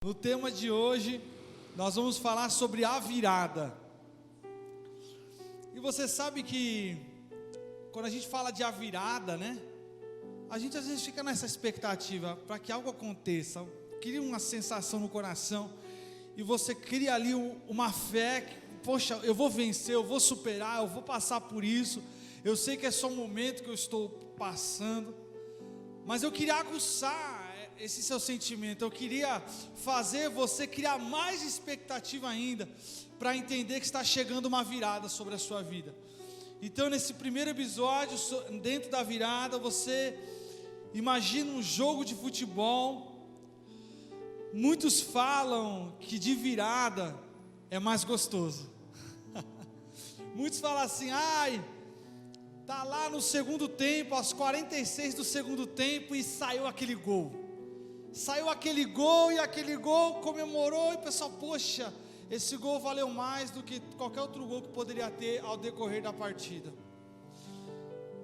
No tema de hoje, nós vamos falar sobre a virada. E você sabe que, quando a gente fala de a virada, né? A gente às vezes fica nessa expectativa para que algo aconteça, cria uma sensação no coração, e você cria ali uma fé, que, poxa, eu vou vencer, eu vou superar, eu vou passar por isso, eu sei que é só um momento que eu estou passando, mas eu queria aguçar esse seu sentimento, eu queria fazer você criar mais expectativa ainda, para entender que está chegando uma virada sobre a sua vida. Então, nesse primeiro episódio, dentro da virada, você imagina um jogo de futebol. Muitos falam que de virada é mais gostoso. Muitos falam assim, tá lá no segundo tempo, aos 46 do segundo tempo, e saiu aquele gol. Saiu aquele gol, e aquele gol comemorou, e o pessoal, poxa, esse gol valeu mais do que qualquer outro gol que poderia ter ao decorrer da partida.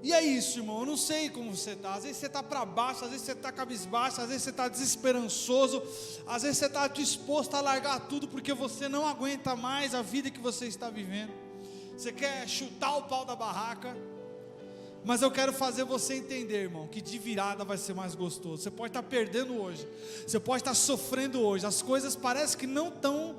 E é isso, irmão, eu não sei como você está. Às vezes você está para baixo, às vezes você está cabisbaixo, às vezes você está desesperançoso, às vezes você está disposto a largar tudo, porque você não aguenta mais a vida que você está vivendo. Você quer chutar o pau da barraca. Mas eu quero fazer você entender, irmão, que de virada vai ser mais gostoso. Você pode estar perdendo hoje, você pode estar sofrendo hoje, as coisas parecem que não estão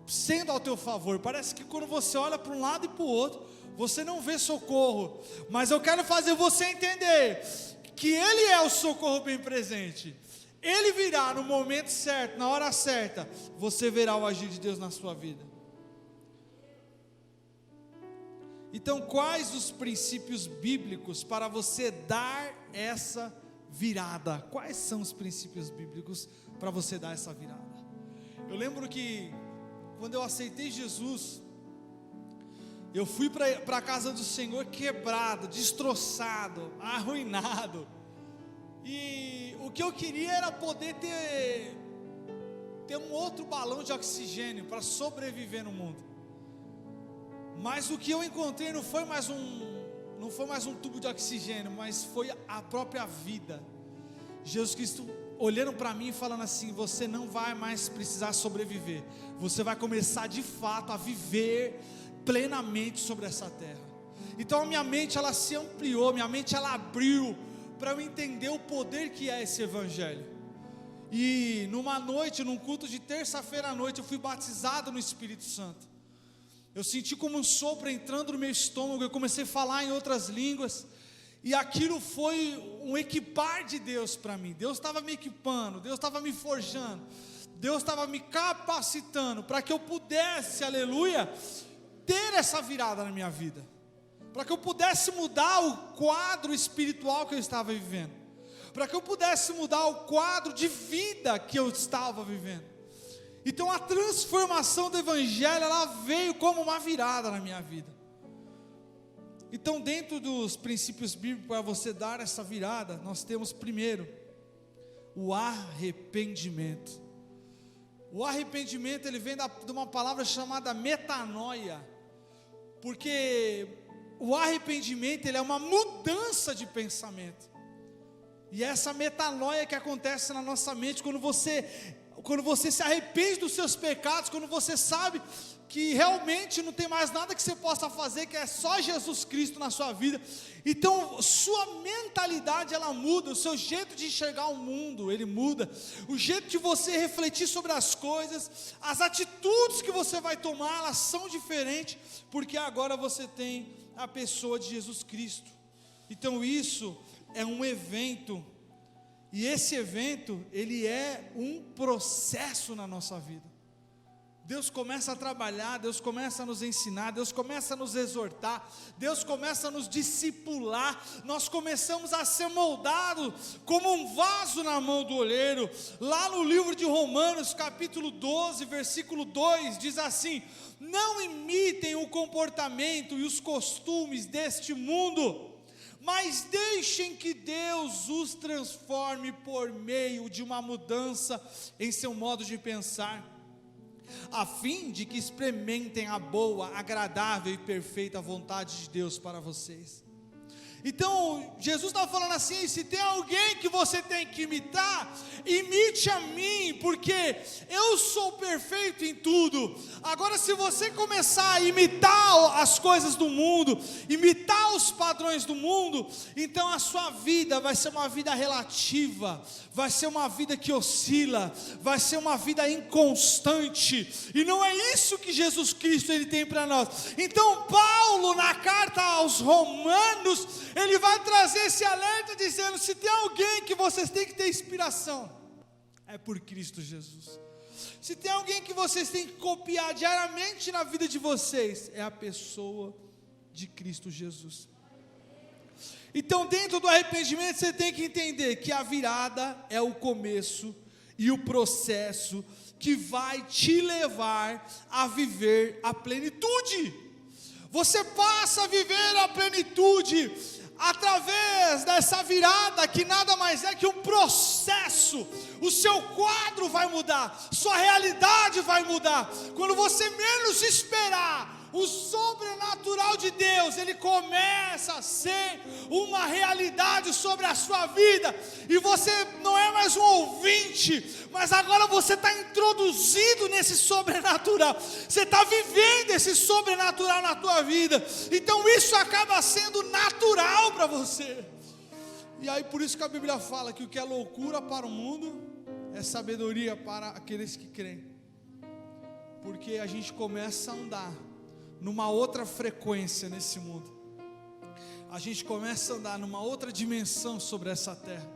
sendo ao teu favor, parece que quando você olha para um lado e para o outro, você não vê socorro, mas eu quero fazer você entender, que Ele é o socorro bem presente, Ele virá no momento certo, na hora certa, você verá o agir de Deus na sua vida. Então, quais os princípios bíblicos para você dar essa virada? Quais são os princípios bíblicos para você dar essa virada? Eu lembro que, quando eu aceitei Jesus, eu fui para a casa do Senhor quebrado, destroçado, arruinado, e o que eu queria era poder ter um outro balão de oxigênio para sobreviver no mundo. Mas o que eu encontrei não foi mais um tubo de oxigênio, mas foi a própria vida. Jesus Cristo olhando para mim e falando assim: você não vai mais precisar sobreviver, você vai começar de fato a viver plenamente sobre essa terra. Então a minha mente ela se ampliou, minha mente ela abriu para eu entender o poder que é esse evangelho. E numa noite, num culto de terça-feira à noite, eu fui batizado no Espírito Santo. Eu senti como um sopro entrando no meu estômago, eu comecei a falar em outras línguas, e aquilo foi um equipar de Deus para mim. Deus estava me equipando, Deus estava me forjando, Deus estava me capacitando, para que eu pudesse, aleluia, ter essa virada na minha vida, para que eu pudesse mudar o quadro espiritual que eu estava vivendo, para que eu pudesse mudar o quadro de vida que eu estava vivendo. Então a transformação do evangelho, ela veio como uma virada na minha vida. Então, dentro dos princípios bíblicos para você dar essa virada, nós temos primeiro o arrependimento. O arrependimento, ele vem de uma palavra chamada metanoia, porque o arrependimento, ele é uma mudança de pensamento. E é essa metanoia que acontece na nossa mente quando você se arrepende dos seus pecados, quando você sabe que realmente não tem mais nada que você possa fazer, que é só Jesus Cristo na sua vida. Então sua mentalidade ela muda, o seu jeito de enxergar o mundo ele muda, o jeito de você refletir sobre as coisas, as atitudes que você vai tomar, elas são diferentes, porque agora você tem a pessoa de Jesus Cristo. Então isso é um evento. E esse evento, ele é um processo na nossa vida. Deus começa a trabalhar, Deus começa a nos ensinar, Deus começa a nos exortar, Deus começa a nos discipular, nós começamos a ser moldados como um vaso na mão do oleiro. Lá no livro de Romanos, capítulo 12, versículo 2, diz assim: não imitem o comportamento e os costumes deste mundo, mas deixem que Deus os transforme por meio de uma mudança em seu modo de pensar, a fim de que experimentem a boa, agradável e perfeita vontade de Deus para vocês. Então, Jesus estava falando assim: se tem alguém que você tem que imitar, imite a mim, porque eu sou perfeito em tudo. Agora, se você começar a imitar as coisas do mundo, imitar os padrões do mundo, então a sua vida vai ser uma vida relativa, vai ser uma vida que oscila, vai ser uma vida inconstante, e não é isso que Jesus Cristo ele tem para nós. Então Paulo, na carta aos Romanos, ele vai trazer esse alerta dizendo: se tem alguém que vocês têm que ter inspiração, é por Cristo Jesus. Se tem alguém que vocês têm que copiar diariamente na vida de vocês, é a pessoa de Cristo Jesus. Então, dentro do arrependimento, você tem que entender que a virada é o começo e o processo que vai te levar a viver a plenitude. Você passa a viver a plenitude através dessa virada, que nada mais é que um processo. O seu quadro vai mudar, sua realidade vai mudar. Quando você menos esperar, o sobrenatural de Deus, ele começa a ser uma realidade sobre a sua vida, e você não é mais um ouvinte, mas agora você está introduzido nesse sobrenatural, você está vivendo esse sobrenatural na tua vida, então isso acaba sendo natural para você. E aí por isso que a Bíblia fala que o que é loucura para o mundo, é sabedoria para aqueles que creem, porque a gente começa a andar numa outra frequência nesse mundo, a gente começa a andar numa outra dimensão sobre essa terra.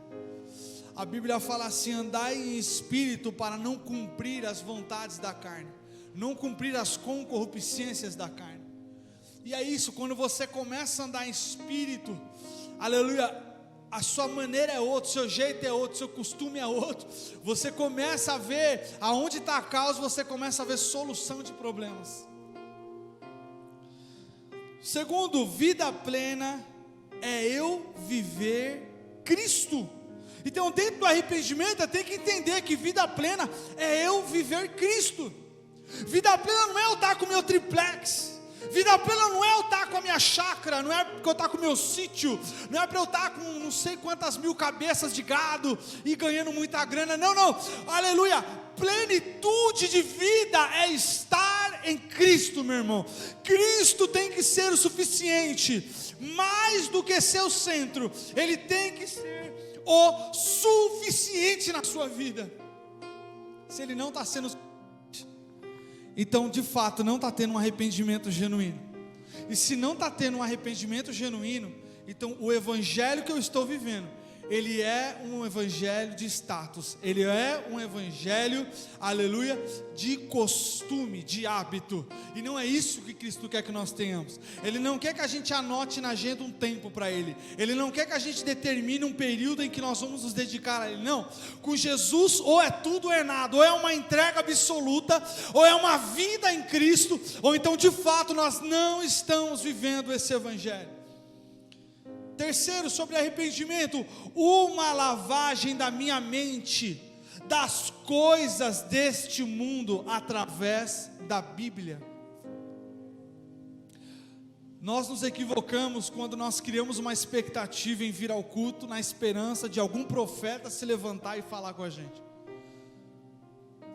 A Bíblia fala assim: andai em espírito para não cumprir as vontades da carne, não cumprir as concupiscências da carne. E é isso, quando você começa a andar em espírito, aleluia, a sua maneira é outra, o seu jeito é outro, o seu costume é outro, você começa a ver aonde está a causa, você começa a ver solução de problemas. Segundo, vida plena é eu viver Cristo. Então, dentro do arrependimento, eu tenho que entender que vida plena é eu viver Cristo. Vida plena não é eu estar com o meu triplex. Vida plena não é eu estar com a minha chácara, não é porque eu estar com o meu sítio, não é para eu estar com não sei quantas mil cabeças de gado e ganhando muita grana. Não, não, aleluia. Plenitude de vida é estar em Cristo, meu irmão. Cristo tem que ser o suficiente, mais do que ser o centro, Ele tem que ser o suficiente na sua vida. Se Ele não está sendo, então de fato não está tendo um arrependimento genuíno. E se não está tendo um arrependimento genuíno, então o evangelho que eu estou vivendo, ele é um evangelho de status, ele é um evangelho, aleluia, de costume, de hábito, e não é isso que Cristo quer que nós tenhamos. Ele não quer que a gente anote na agenda um tempo para Ele, Ele não quer que a gente determine um período em que nós vamos nos dedicar a Ele, não. Com Jesus ou é tudo ou é nada, ou é uma entrega absoluta, ou é uma vida em Cristo, ou então de fato nós não estamos vivendo esse evangelho. Terceiro, sobre arrependimento, uma lavagem da minha mente das coisas deste mundo através da Bíblia. Nós nos equivocamos quando nós criamos uma expectativa em vir ao culto na esperança de algum profeta se levantar e falar com a gente.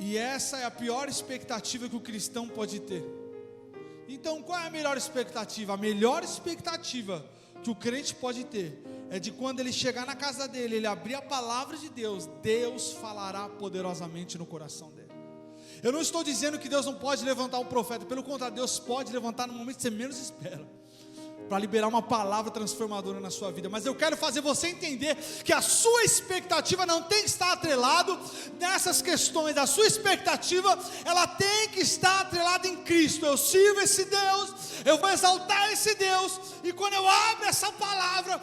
E essa é a pior expectativa que o cristão pode ter. Então qual é a melhor expectativa? A melhor expectativa que o crente pode ter é de quando ele chegar na casa dele, ele abrir a palavra de Deus, Deus falará poderosamente no coração dele. Eu não estou dizendo que Deus não pode levantar um profeta, pelo contrário, Deus pode levantar no momento que você menos espera, para liberar uma palavra transformadora na sua vida. Mas eu quero fazer você entender que a sua expectativa não tem que estar atrelado nessas questões. A sua expectativa, ela tem que estar atrelada em Cristo. Eu sirvo esse Deus, eu vou exaltar esse Deus, e quando eu abro essa palavra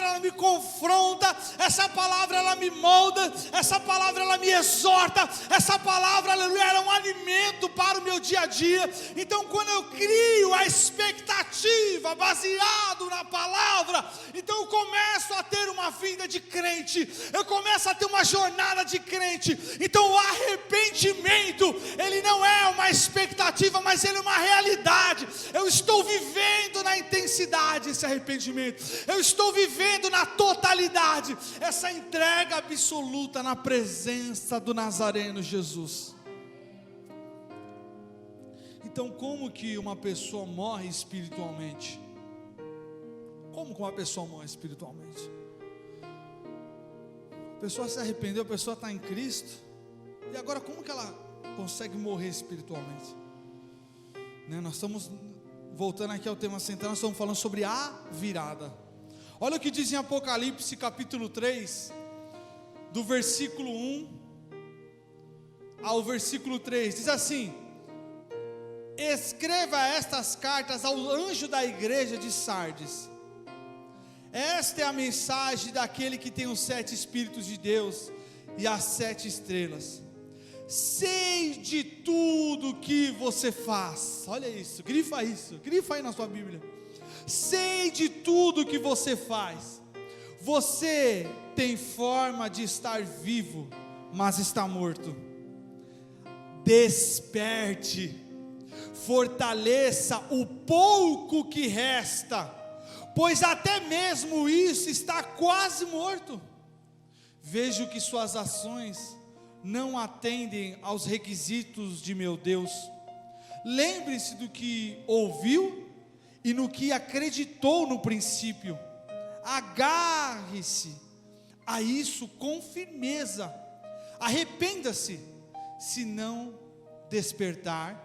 ela me confronta, essa palavra ela me molda, essa palavra ela me exorta, essa palavra, aleluia, ela é um alimento para o meu dia a dia. Então quando eu crio a expectativa baseado na palavra, então eu começo a ter uma vida de crente, eu começo a ter uma jornada de crente. Então o arrependimento, ele não é uma expectativa, mas ele é uma realidade. eu estou vivendo na intensidade esse arrependimento, eu estou vivendo na totalidade essa entrega absoluta na presença do Nazareno Jesus. Então, como que uma pessoa morre espiritualmente? Como que uma pessoa morre espiritualmente? A pessoa se arrependeu, a pessoa está em Cristo, e agora como que ela consegue morrer espiritualmente? Nós estamos voltando aqui ao tema central, nós estamos falando sobre a virada. Olha o que diz em Apocalipse capítulo 3, do versículo 1 ao versículo 3, diz assim: escreva estas cartas ao anjo da igreja de Sardes. Esta é a mensagem daquele que tem os 7 Espíritos de Deus e as 7 estrelas. Sei de tudo que você faz. Olha isso, grifa aí na sua Bíblia. Sei de tudo que você faz. Você tem forma de estar vivo, mas está morto. Desperte, fortaleça o pouco que resta, pois até mesmo isso está quase morto. Vejo que suas ações não atendem aos requisitos de meu Deus. Lembre-se do que ouviu e no que acreditou no princípio. Agarre-se a isso com firmeza. Arrependa-se, se não despertar,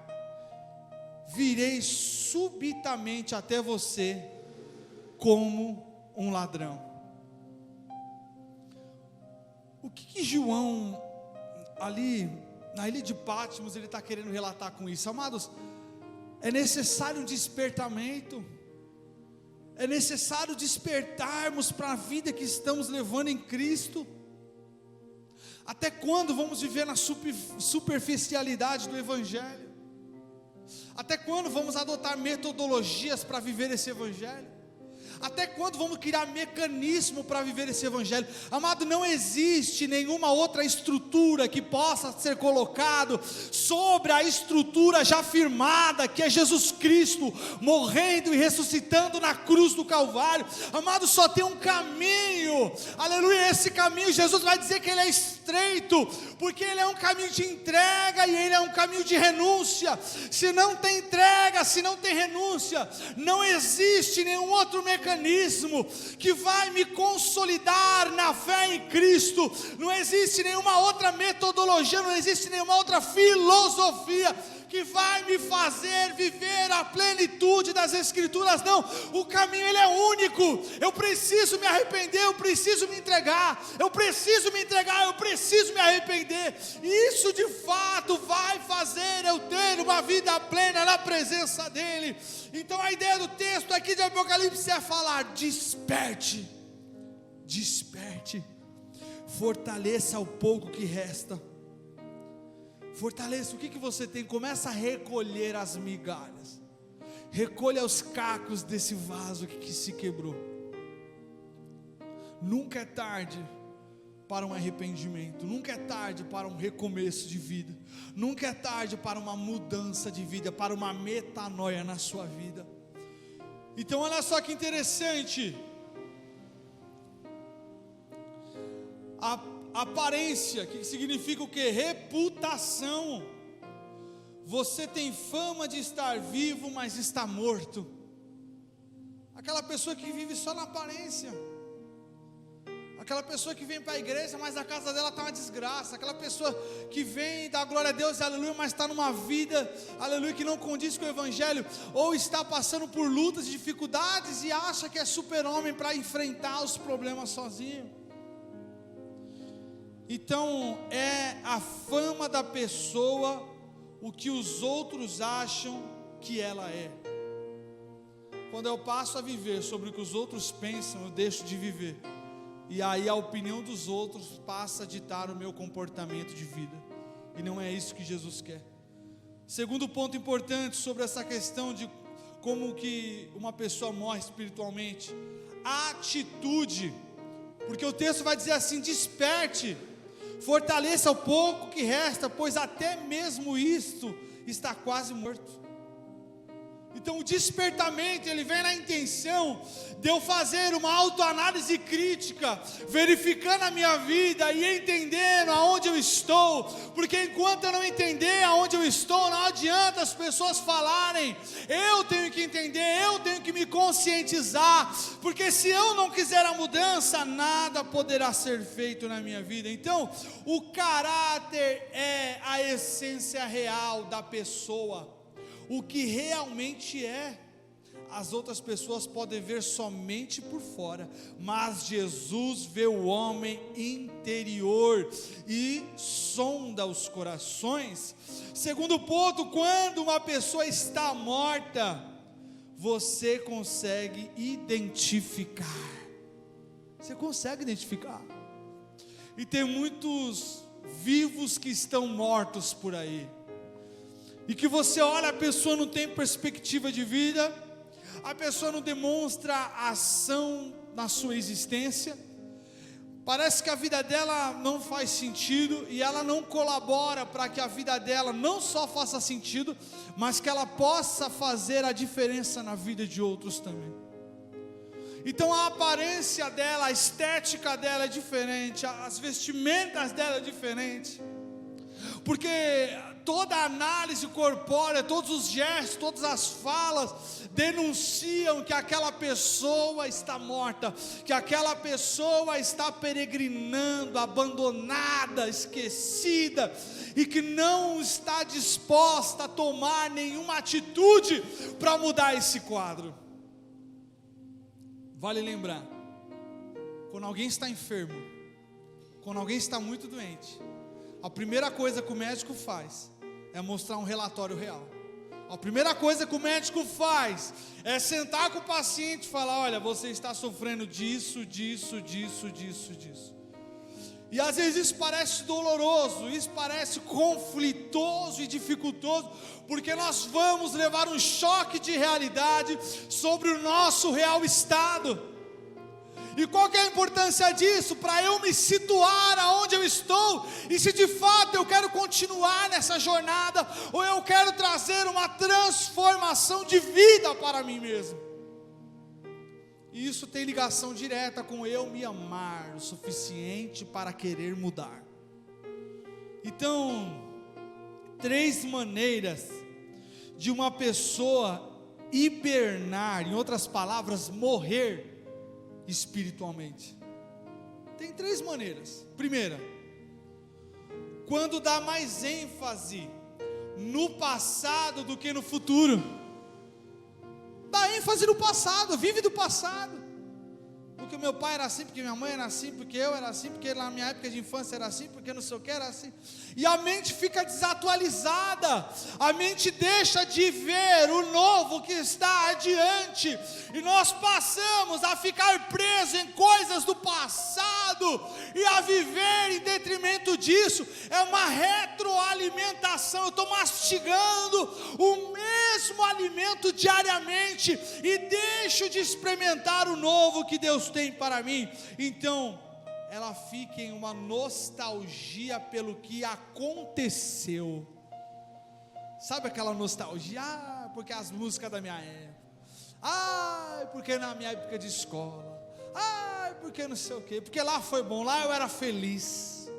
virei subitamente até você como um ladrão. O que João, ali na ilha de Patmos, ele está querendo relatar com isso? Amados, é necessário um despertamento, é necessário despertarmos para a vida que estamos levando em Cristo. Até quando vamos viver na superficialidade do Evangelho? Até quando vamos adotar metodologias para viver esse Evangelho? Até quando vamos criar mecanismo para viver esse Evangelho? Amado, não existe nenhuma outra estrutura que possa ser colocado sobre a estrutura já firmada, que é Jesus Cristo, morrendo e ressuscitando na cruz do Calvário. Amado, só tem um caminho, aleluia, esse caminho, Jesus vai dizer que ele é estreito, porque ele é um caminho de entrega, e ele é um caminho de renúncia. Se não tem entrega, se não tem renúncia, não existe nenhum outro mecanismo que vai me consolidar na fé em Cristo. Não existe nenhuma outra metodologia, não existe nenhuma outra filosofia que vai me fazer viver a plenitude das Escrituras. Não, o caminho ele é único. Eu preciso me arrepender, eu preciso me entregar, eu preciso me entregar, eu preciso me arrepender. Isso de fato vai fazer eu ter uma vida plena na presença dEle. Então a ideia do texto aqui de Apocalipse é falar: desperte, desperte, fortaleça o pouco que resta. Fortaleça o que você tem, começa a recolher as migalhas, recolha os cacos desse vaso que se quebrou. Nunca é tarde para um arrependimento, nunca é tarde para um recomeço de vida, nunca é tarde para uma mudança de vida, para uma metanoia na sua vida. Então olha só que interessante, a aparência, que significa o que? Reputação. Você tem fama de estar vivo, mas está morto. Aquela pessoa que vive só na aparência, aquela pessoa que vem para a igreja, mas a casa dela está uma desgraça. Aquela pessoa que vem, dá glória a Deus, aleluia, mas está numa vida, aleluia, que não condiz com o Evangelho, ou está passando por lutas e dificuldades e acha que é super-homem para enfrentar os problemas sozinho. Então é a fama da pessoa o que os outros acham que ela é. Quando eu passo a viver sobre o que os outros pensam, eu deixo de viver, e aí a opinião dos outros passa a ditar o meu comportamento de vida, e não é isso que Jesus quer. Segundo ponto importante sobre essa questão de como que uma pessoa morre espiritualmente: atitude. Porque o texto vai dizer assim: desperte, fortaleça o pouco que resta, pois até mesmo isto está quase morto. Então o despertamento, ele vem na intenção de eu fazer uma autoanálise crítica, verificando a minha vida e entendendo aonde eu estou, porque enquanto eu não entender aonde eu estou, não adianta as pessoas falarem, eu tenho que entender, eu tenho que me conscientizar, porque se eu não quiser a mudança, nada poderá ser feito na minha vida. Então, o caráter é a essência real da pessoa, o que realmente é. As outras pessoas podem ver somente por fora, mas Jesus vê o homem interior e sonda os corações. Segundo ponto, quando uma pessoa está morta, você consegue identificar. Você consegue identificar. E tem muitos vivos que estão mortos por aí. E que você olha, a pessoa não tem perspectiva de vida, a pessoa não demonstra ação na sua existência, parece que a vida dela não faz sentido, e ela não colabora para que a vida dela não só faça sentido, mas que ela possa fazer a diferença na vida de outros também. Então a aparência dela, a estética dela é diferente, as vestimentas dela é diferente, porque toda a análise corpórea, todos os gestos, todas as falas denunciam que aquela pessoa está morta, que aquela pessoa está peregrinando, abandonada, esquecida, e que não está disposta a tomar nenhuma atitude para mudar esse quadro. Vale lembrar, quando alguém está enfermo, quando alguém está muito doente, a primeira coisa que o médico faz é mostrar um relatório real. A primeira coisa que o médico faz é sentar com o paciente e falar: olha, você está sofrendo disso, disso, disso, disso, disso. E às vezes isso parece doloroso, isso parece conflitoso e dificultoso, porque nós vamos levar um choque de realidade sobre o nosso real estado. E qual que é a importância disso? Para eu me situar aonde eu estou, e se de fato eu quero continuar nessa jornada, ou eu quero trazer uma transformação de vida para mim mesmo. E isso tem ligação direta com eu me amar o suficiente para querer mudar. Então, 3 maneiras de uma pessoa hibernar, em outras palavras, morrer espiritualmente. Tem 3 maneiras. Primeira, quando dá mais ênfase no passado do que no futuro. Dá ênfase no passado, vive do passado. Porque meu pai era assim, porque minha mãe era assim, porque eu era assim, porque na minha época de infância era assim, porque não sei o que era assim. E a mente fica desatualizada, a mente deixa de ver o novo que está adiante, e nós passamos a ficar presos em coisas do passado, e a viver em detrimento disso. É uma retroalimentação, eu estou mastigando o mesmo alimento diariamente, e deixo de experimentar o novo que Deus tem para mim. Então ela fica em uma nostalgia pelo que aconteceu. Sabe aquela nostalgia? Ah, porque as músicas da minha época. Ah, porque na minha época de escola. Ah, porque não sei o quê. Porque lá foi bom, lá eu era feliz.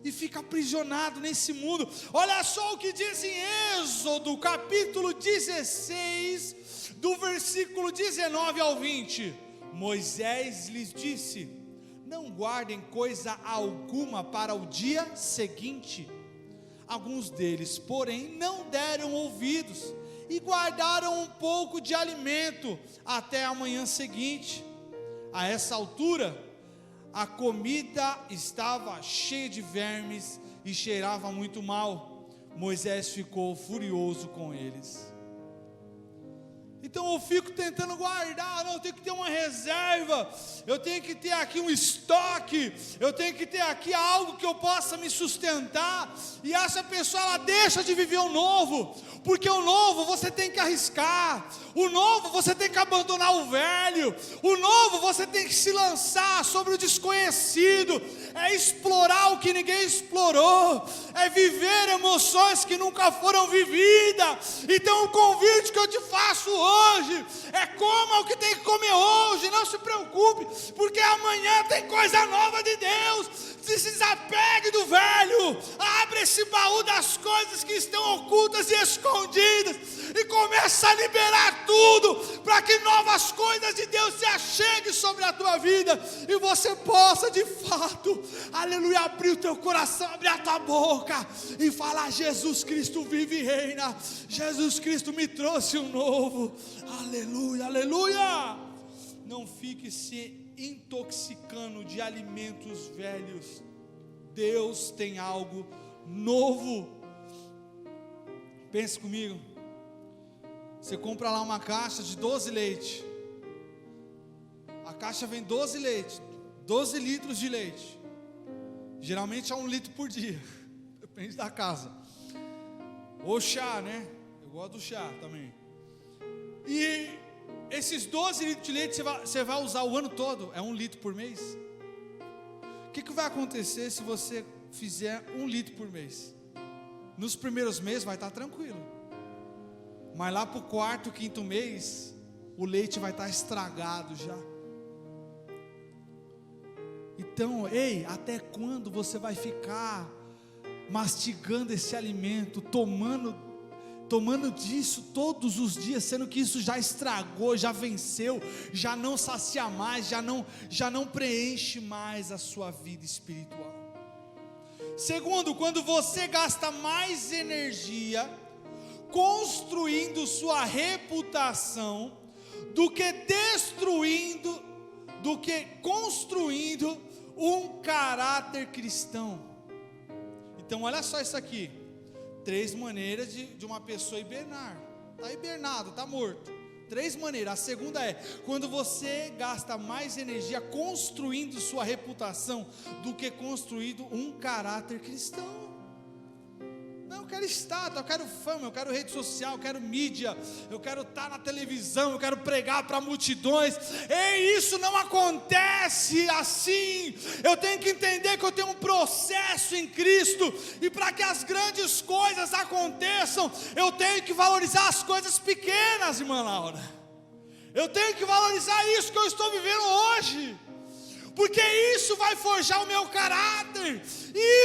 E fica aprisionado nesse mundo. Olha só o que diz em Êxodo, capítulo 16, do versículo 19 ao 20. Moisés lhes disse: não guardem coisa alguma para o dia seguinte. Alguns deles, porém, não deram ouvidos e guardaram um pouco de alimento até a manhã seguinte. A essa altura, a comida estava cheia de vermes e cheirava muito mal. Moisés ficou furioso com eles. Então eu fico tentando guardar, não, eu tenho que ter uma reserva, eu tenho que ter aqui um estoque, eu tenho que ter aqui algo que eu possa me sustentar, e essa pessoa, ela deixa de viver o novo, porque o novo você tem que arriscar, o novo você tem que abandonar o velho, o novo você tem que se lançar sobre o desconhecido, é explorar o que ninguém explorou, é viver emoções que nunca foram vividas. Então o convite que eu te faço hoje é: coma o que tem que comer hoje, não se preocupe, porque amanhã tem coisa nova de Deus. Se desapegue do velho, abre esse baú das coisas que estão ocultas e escondidas, e começa a liberar tudo, para que novas coisas de Deus se acheguem sobre a tua vida, e você possa de fato, aleluia, abrir o teu coração, abrir a tua boca, e falar: Jesus Cristo vive e reina, Jesus Cristo me trouxe um novo, aleluia, aleluia. Não fique se intoxicando de alimentos velhos. Deus tem algo novo. Pense comigo. Você compra lá uma caixa de 12 leite. A caixa vem 12 leite, 12 litros de leite. Geralmente é 1 litro por dia. Depende da casa. Ou chá, né? Eu gosto do chá também. E esses 12 litros de leite você vai usar o ano todo, é 1 litro por mês. O que vai acontecer se você fizer 1 litro por mês? Nos primeiros meses vai estar tranquilo, mas lá para o 4º, 5º mês, o leite vai estar estragado já. Então, ei, até quando você vai ficar mastigando esse alimento, tomando disso todos os dias, sendo que isso já estragou, já venceu, já não sacia mais, já não preenche mais a sua vida espiritual? Segundo, quando você gasta mais energia construindo sua reputação do que construindo um caráter cristão. Então olha só isso aqui: 3 maneiras de uma pessoa hibernar. Está hibernado, está morto. 3 maneiras. A segunda é: quando você gasta mais energia construindo sua reputação do que construindo um caráter cristão. Não, eu quero estátua, eu quero fama, eu quero rede social, eu quero mídia, eu quero estar na televisão, eu quero pregar para multidões. Ei, isso não acontece assim. Eu tenho que entender que eu tenho um processo em Cristo, e para que as grandes coisas aconteçam, eu tenho que valorizar as coisas pequenas, irmã Laura. Eu tenho que valorizar isso que eu estou vivendo hoje, porque isso vai forjar o meu caráter,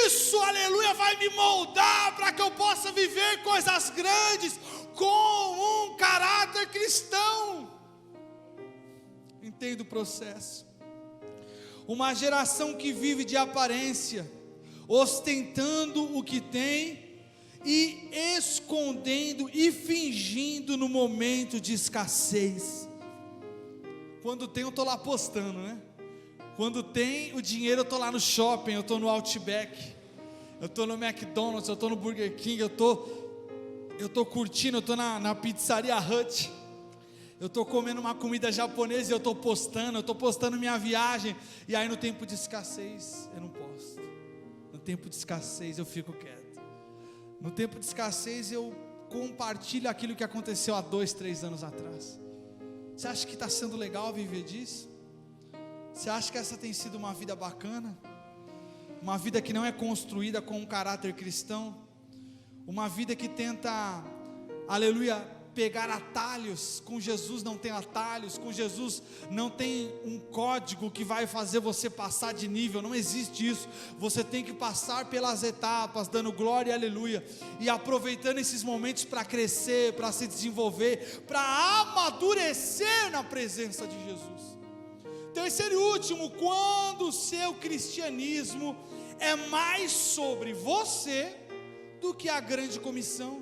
isso, aleluia, vai me moldar para que eu possa viver coisas grandes com um caráter cristão. Entenda o processo. Uma geração que vive de aparência, ostentando o que tem e escondendo e fingindo no momento de escassez. Quando tem, eu estou lá postando, né? Quando tem o dinheiro, eu estou lá no shopping, eu estou no Outback, eu estou no McDonald's, eu estou no Burger King, eu estou curtindo, eu estou na Pizzaria Hut, eu estou comendo uma comida japonesa e eu estou postando minha viagem. E aí no tempo de escassez eu não posto, no tempo de escassez eu fico quieto, no tempo de escassez eu compartilho aquilo que aconteceu há 2, 3 anos atrás. Você acha que está sendo legal viver disso? Você acha que essa tem sido uma vida bacana? Uma vida que não é construída com um caráter cristão? Uma vida que tenta, aleluia, pegar atalhos? Com Jesus não tem atalhos, com Jesus não tem um código que vai fazer você passar de nível, não existe isso. Você tem que passar pelas etapas, dando glória e aleluia, e aproveitando esses momentos para crescer, para se desenvolver, para amadurecer na presença de Jesus. Terceiro e último, quando o seu cristianismo é mais sobre você do que a grande comissão.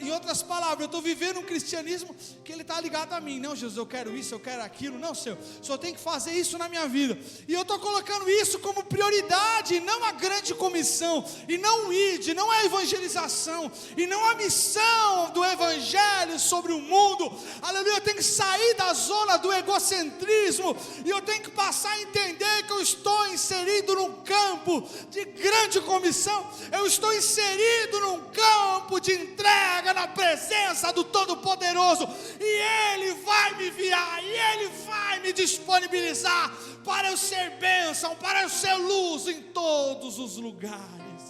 Em outras palavras, eu estou vivendo um cristianismo que ele está ligado a mim. Não, Jesus, eu quero isso, eu quero aquilo. Não, Senhor, só tem que fazer isso na minha vida. E eu estou colocando isso como prioridade, e não a grande comissão, e não o ID, não a evangelização, e não a missão do evangelho sobre o mundo. Aleluia, eu tenho que sair da zona do egocentrismo, e eu tenho que passar a entender que eu estou inserido num campo de grande comissão. Eu estou inserido num campo de entrega na presença do Todo-Poderoso, e Ele vai me enviar, e Ele vai me disponibilizar para eu ser bênção, para eu ser luz em todos os lugares.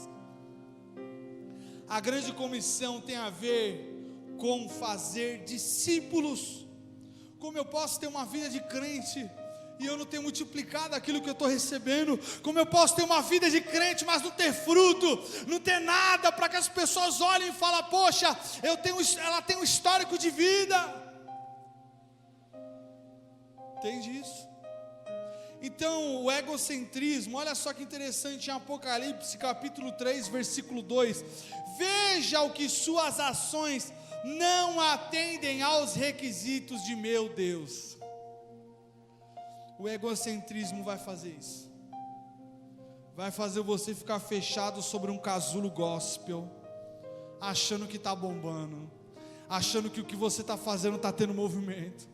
A grande comissão tem a ver com fazer discípulos. Como eu posso ter uma vida de crente e eu não tenho multiplicado aquilo que eu estou recebendo? Como eu posso ter uma vida de crente, mas não ter fruto, não ter nada para que as pessoas olhem e falem: poxa, ela tem um histórico de vida? Entende isso? Então o egocentrismo, olha só que interessante, em Apocalipse capítulo 3 versículo 2: veja o que suas ações não atendem aos requisitos de meu Deus. O egocentrismo vai fazer isso, vai fazer você ficar fechado sobre um casulo gospel, achando que está bombando, achando que o que você está fazendo está tendo movimento,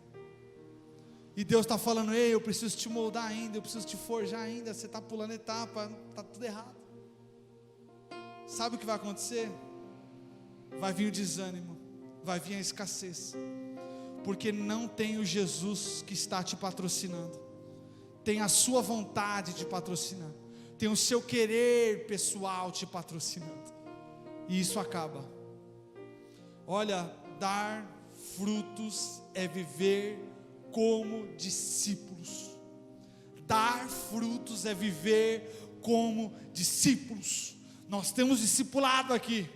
e Deus está falando: ei, eu preciso te moldar ainda, eu preciso te forjar ainda, você está pulando etapa, está tudo errado. Sabe o que vai acontecer? Vai vir o desânimo, vai vir a escassez, porque não tem o Jesus que está te patrocinando, tem a sua vontade de patrocinar, tem o seu querer pessoal te patrocinando, e isso acaba. Olha, dar frutos é viver como discípulos. Dar frutos é viver como discípulos. Nós temos discipulado aqui,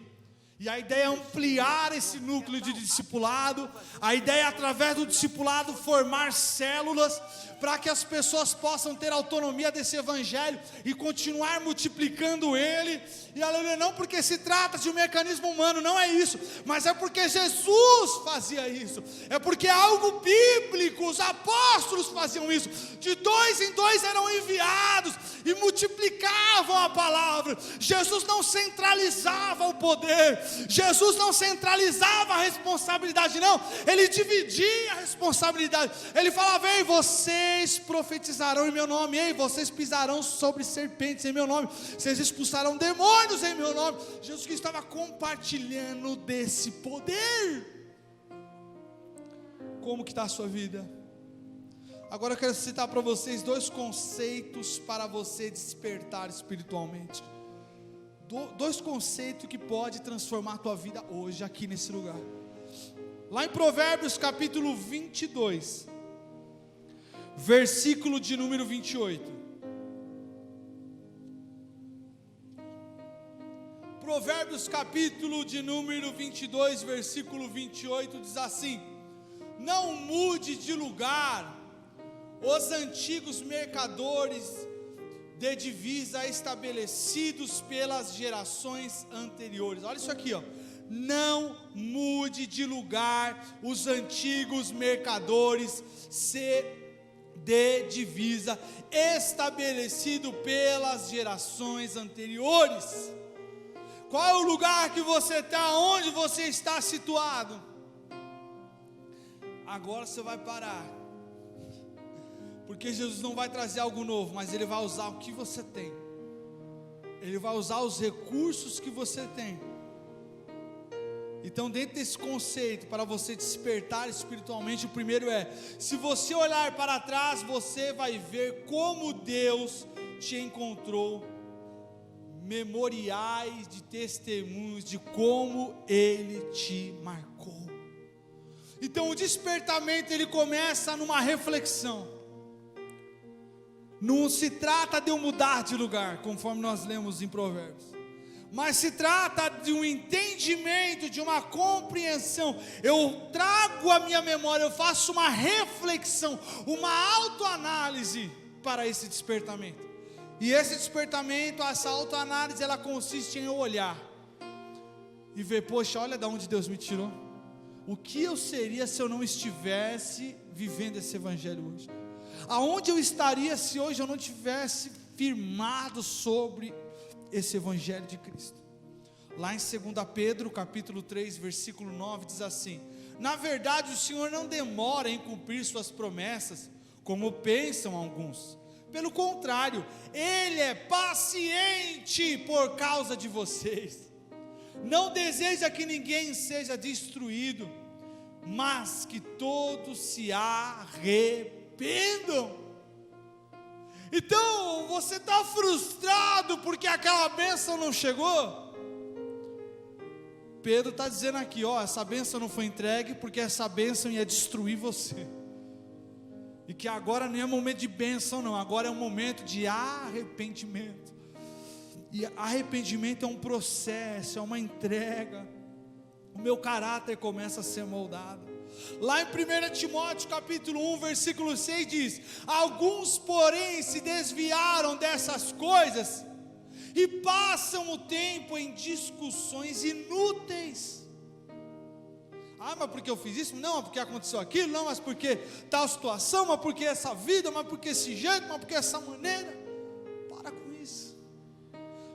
e a ideia é ampliar esse núcleo de discipulado. A ideia é, através do discipulado, formar células, para que as pessoas possam ter autonomia desse evangelho e continuar multiplicando ele. E aleluia, não porque se trata de um mecanismo humano, não é isso, mas é porque Jesus fazia isso, é porque é algo bíblico. Os apóstolos faziam isso, de 2 em 2 eram enviados e multiplicavam a palavra. Jesus não centralizava o poder, Jesus não centralizava a responsabilidade, não, ele dividia a responsabilidade. Ele falava: ei, vocês profetizarão em meu nome, ei, vocês pisarão sobre serpentes em meu nome, vocês expulsarão demônios em meu nome. Jesus que estava compartilhando desse poder. Como que está a sua vida? Agora eu quero citar para vocês 2 conceitos para você despertar espiritualmente. 2 conceitos que pode transformar a tua vida hoje, aqui nesse lugar. Lá em Provérbios capítulo 22, versículo de número 28. Provérbios capítulo de número 22, versículo 28, diz assim: não mude de lugar os antigos mercadores de divisa estabelecidos pelas gerações anteriores. Olha isso aqui, ó. Não mude de lugar os antigos mercadores de divisa estabelecido pelas gerações anteriores. Qual é o lugar que você está? Onde você está situado? Agora você vai parar, porque Jesus não vai trazer algo novo, mas Ele vai usar o que você tem, Ele vai usar os recursos que você tem. Então, dentro desse conceito, para você despertar espiritualmente, o primeiro é: se você olhar para trás, você vai ver como Deus te encontrou, memoriais de testemunhos de como Ele te marcou. Então o despertamento, ele começa numa reflexão. Não se trata de eu mudar de lugar, conforme nós lemos em Provérbios, mas se trata de um entendimento, de uma compreensão. Eu trago a minha memória, eu faço uma reflexão, uma autoanálise para esse despertamento. E esse despertamento, essa autoanálise, ela consiste em eu olhar e ver, poxa, olha de onde Deus me tirou. O que eu seria se eu não estivesse vivendo esse evangelho hoje? Aonde eu estaria se hoje eu não tivesse firmado sobre esse evangelho de Cristo? Lá em 2 Pedro, capítulo 3, versículo 9, diz assim: na verdade o Senhor não demora em cumprir suas promessas, como pensam alguns. Pelo contrário, Ele é paciente por causa de vocês. Não deseja que ninguém seja destruído, mas que todos se arrependam. Então, você está frustrado porque aquela bênção não chegou? Pedro está dizendo aqui, essa bênção não foi entregue porque essa bênção ia destruir você. E que agora não é momento de bênção não, agora é um momento de arrependimento. E arrependimento é um processo, é uma entrega. O meu caráter começa a ser moldado. Lá em 1 Timóteo capítulo 1, versículo 6 diz: alguns porém se desviaram dessas coisas e passam o tempo em discussões inúteis. Mas porque eu fiz isso? Não, mas porque aconteceu aquilo? Não, mas porque tal situação? Mas porque essa vida? Mas porque esse jeito? Mas porque essa maneira? Para com isso.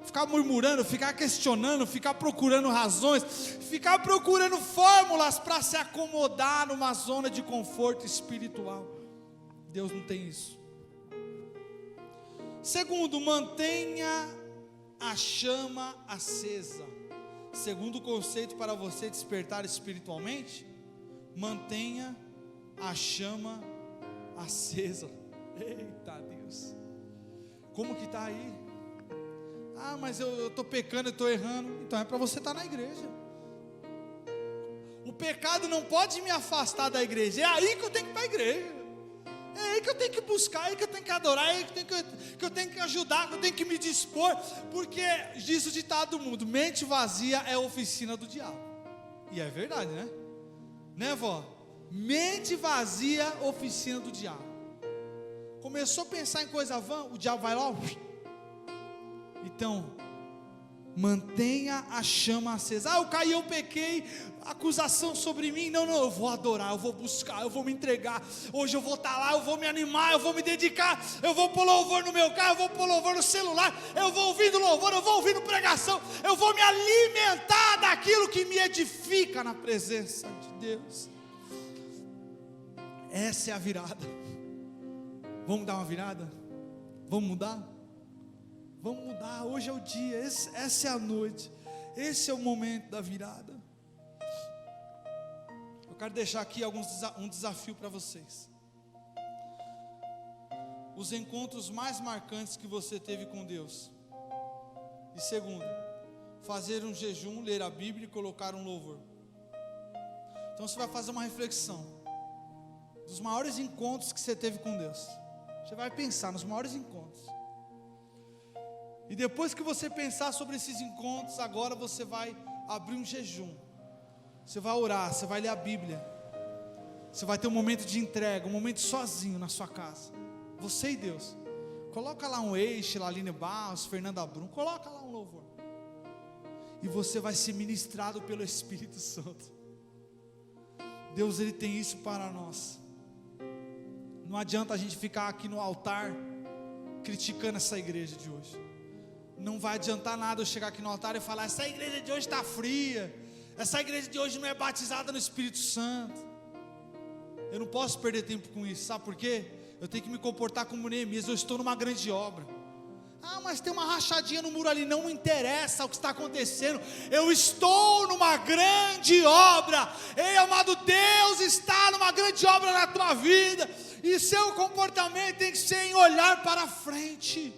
Ficar murmurando, ficar questionando, ficar procurando razões, ficar procurando fórmulas para se acomodar numa zona de conforto espiritual. Deus não tem isso. Segundo, mantenha a chama acesa. Segundo conceito para você despertar espiritualmente, mantenha a chama acesa. Eita Deus, como que está aí? Mas eu estou pecando, eu estou errando. Então é para você estar na igreja. O pecado não pode me afastar da igreja. É aí que eu tenho que ir para a igreja. É aí que eu tenho que buscar, é aí que eu tenho que adorar, é aí que eu tenho que ajudar, que eu tenho que me dispor. Porque diz o ditado do mundo: mente vazia é oficina do diabo. E é verdade, né? Né, vó? Mente vazia, oficina do diabo. Começou a pensar em coisa vã, o diabo vai lá. Então, mantenha a chama acesa. Eu caí, eu pequei, acusação sobre mim. Não, eu vou adorar, eu vou buscar, eu vou me entregar. Hoje eu vou estar lá, eu vou me animar, eu vou me dedicar. Eu vou pôr louvor no meu carro, eu vou pôr louvor no celular. Eu vou ouvindo louvor, eu vou ouvindo pregação. Eu vou me alimentar daquilo que me edifica na presença de Deus. Essa é a virada. Vamos dar uma virada? Vamos mudar? Vamos mudar, hoje é o dia, essa é a noite, esse é o momento da virada. Eu quero deixar aqui um desafio para vocês. Os encontros mais marcantes que você teve com Deus. E segundo, fazer um jejum, ler a Bíblia e colocar um louvor. Então você vai fazer uma reflexão dos maiores encontros que você teve com Deus. Você vai pensar nos maiores encontros. E depois que você pensar sobre esses encontros, agora você vai abrir um jejum. Você vai orar, você vai ler a Bíblia. Você vai ter um momento de entrega, um momento sozinho na sua casa. Você e Deus. Coloca lá um Eixe, Laline Barros, Fernanda Brum, coloca lá um louvor. E você vai ser ministrado pelo Espírito Santo. Deus, Ele tem isso para nós. Não adianta a gente ficar aqui no altar criticando essa igreja de hoje. Não vai adiantar nada eu chegar aqui no altar e falar: essa igreja de hoje está fria, essa igreja de hoje não é batizada no Espírito Santo. Eu não posso perder tempo com isso, sabe por quê? Eu tenho que me comportar como Neemias. Eu estou numa grande obra. Mas tem uma rachadinha no muro ali. Não me interessa o que está acontecendo. Eu estou numa grande obra. Ei, amado, Deus está numa grande obra na tua vida. E seu comportamento tem que ser em olhar para frente.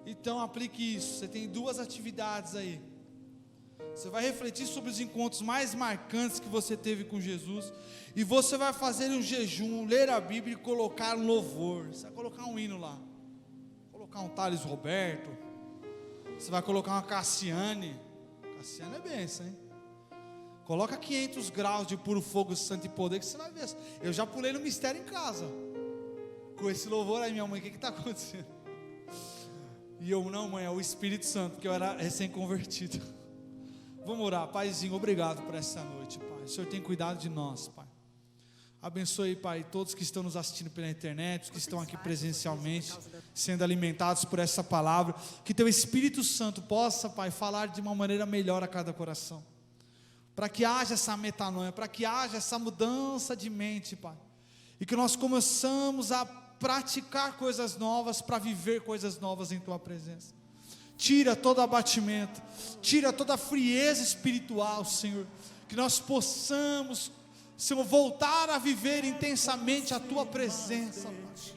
Então aplique isso. Você tem 2 atividades aí. Você vai refletir sobre os encontros mais marcantes que você teve com Jesus. E você vai fazer um jejum, ler a Bíblia e colocar um louvor. Você vai colocar um hino lá. Colocar um Thales Roberto. Você vai colocar uma Cassiane. Cassiane é benção, hein? Coloca 500 graus de puro fogo, santo e poder, que você vai ver. Eu já pulei no mistério em casa. Com esse louvor aí, minha mãe, o que está acontecendo? E eu, não, mãe, é o Espírito Santo, porque eu era recém-convertido. Vamos orar. Paizinho, obrigado por essa noite, Pai. O Senhor tem cuidado de nós, Pai. Abençoe, Pai, todos que estão nos assistindo pela internet, os que estão aqui presencialmente, sendo alimentados por essa palavra. Que Teu Espírito Santo possa, Pai, falar de uma maneira melhor a cada coração. Para que haja essa metanoia, para que haja essa mudança de mente, Pai. E que nós começamos a praticar coisas novas, para viver coisas novas em Tua presença. Tira todo abatimento, tira toda a frieza espiritual, Senhor. Que nós possamos, Senhor, voltar a viver intensamente a Tua presença, Pai.